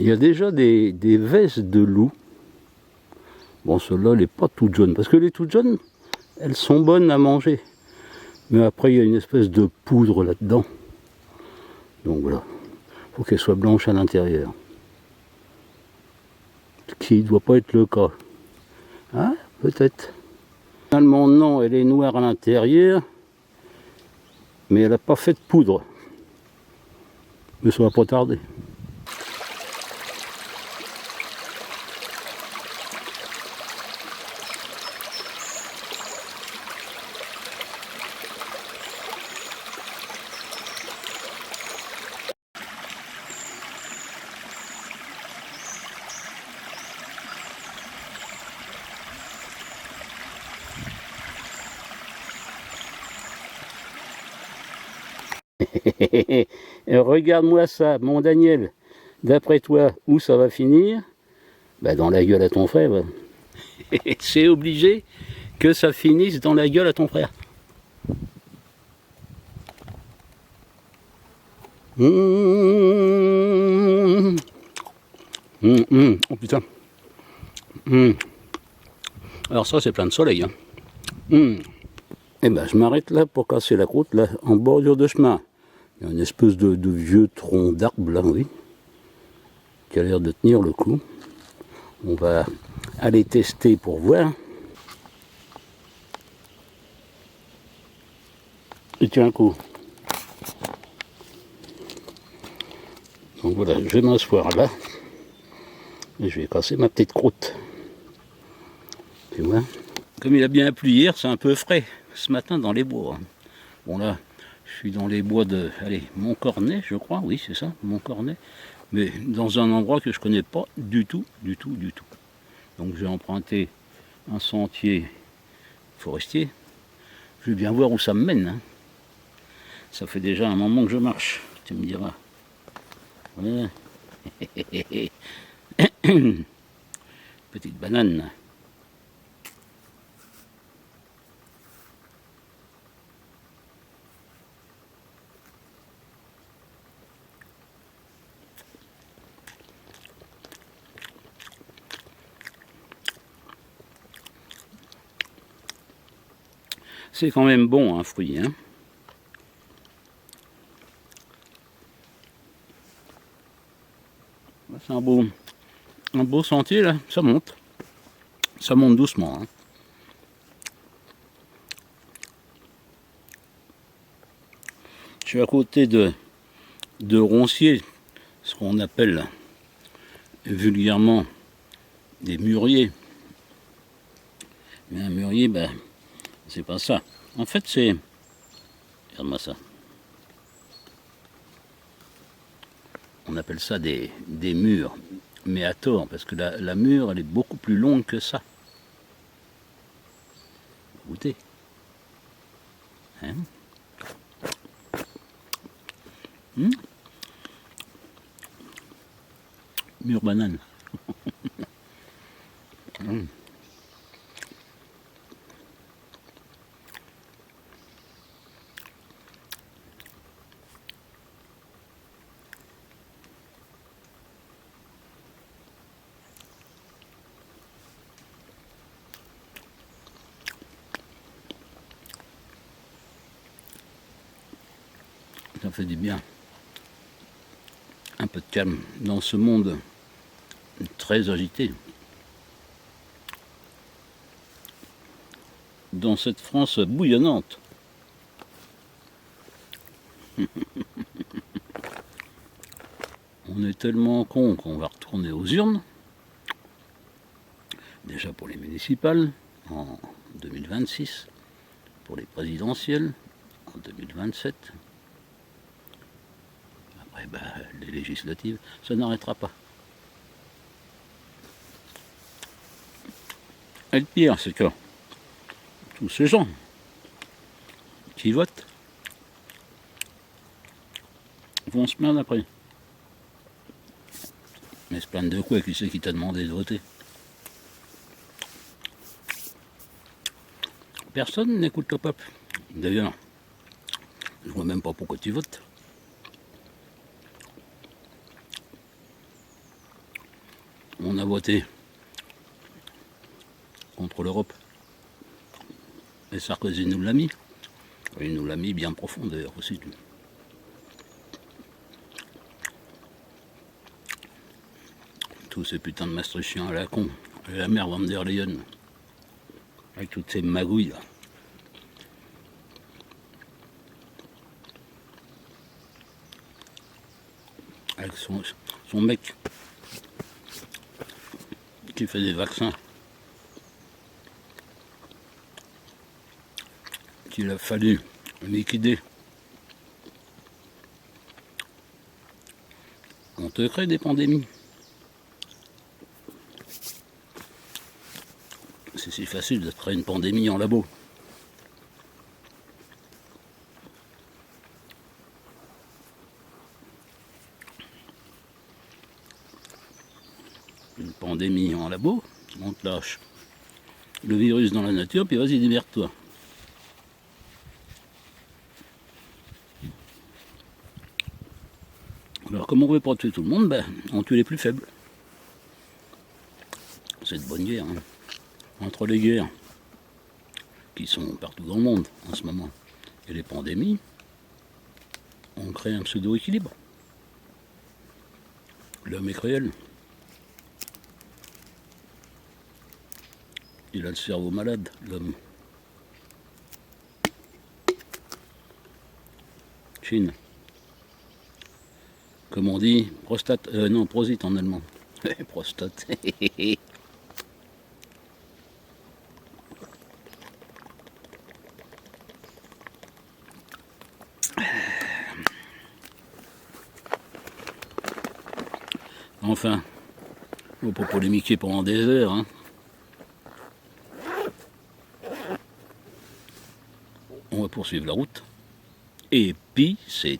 Il y a déjà des vesses de loup. Bon, celle-là, elle n'est pas toute jaune. Parce que les toutes jaunes, elles sont bonnes à manger. Mais après, il y a une espèce de poudre là-dedans. Donc voilà. Il faut qu'elle soit blanche à l'intérieur. Ce qui ne doit pas être le cas. Ah, peut-être. Finalement, non, elle est noire à l'intérieur. Mais elle n'a pas fait de poudre. Mais ça va pas tarder. Regarde-moi ça, mon Daniel. D'après toi, où ça va finir? Bah dans la gueule à ton frère. Ouais. C'est obligé que ça finisse dans la gueule à ton frère. Oh putain. Alors ça c'est plein de soleil. Hein. Et ben je m'arrête là pour casser la croûte là en bordure de chemin. Il y a une espèce de vieux tronc d'arbre là, oui, qui a l'air de tenir le coup. On va aller tester pour voir. Et tiens un coup. Donc voilà, je vais m'asseoir là. Et je vais casser ma petite croûte. Tu vois? Comme il a bien plu hier, c'est un peu frais ce matin dans les bois. Bon là, je suis dans les bois de, allez, Montcornet, je crois, oui c'est ça, Montcornet. Mais dans un endroit que je connais pas du tout. Donc j'ai emprunté un sentier forestier. Je vais bien voir où ça me mène. Hein. Ça fait déjà un moment que je marche, tu me diras. Ouais. Petite banane. C'est quand même bon un fruit. Hein. C'est un beau sentier là, ça monte. Ça monte doucement. Hein. Je suis à côté de ronciers, ce qu'on appelle vulgairement des mûriers. Mais un mûrier, ben, c'est pas ça. En fait, c'est... Regarde-moi ça. On appelle ça des mûres. Mais à tort, parce que la mûre, elle est beaucoup plus longue que ça. Goûtez. Hein? Mûre banane. Ça fait du bien. Un peu de calme dans ce monde très agité. Dans cette France bouillonnante. On est tellement con qu'on va retourner aux urnes. Déjà pour les municipales en 2026, pour les présidentielles en 2027. Après, ben, les législatives, ça n'arrêtera pas. Et le pire, c'est que tous ces gens qui votent vont se plaindre après. Mais se plaindre de quoi? Qui c'est qui t'a demandé de voter? Personne n'écoute le peuple. D'ailleurs, je vois même pas pourquoi tu votes. voté contre l'Europe. Et Sarkozy nous l'a mis. Il nous l'a mis bien profond d'ailleurs aussi. Tous ces putains de maastrichtiens à la con. Et la mère Van der Leyen. Avec toutes ces magouilles là. Avec son mec qui fait des vaccins. Qu'il a fallu liquider. On te crée des pandémies. C'est si facile de créer une pandémie en labo. Une pandémie en labo, on te lâche le virus dans la nature, puis vas-y, démerde-toi. Alors, comme on veut pas tuer tout le monde, ben, on tue les plus faibles. C'est de bonne guerre. Hein. Entre les guerres, qui sont partout dans le monde en ce moment, et les pandémies, on crée un pseudo-équilibre. L'homme est cruel. Il a le cerveau malade, l'homme. Chine. Comme on dit, prostate, non, prosite en allemand. Prostate. Enfin, on peut polémiquer pendant des heures. Hein. On va poursuivre la route. Et puis, c'est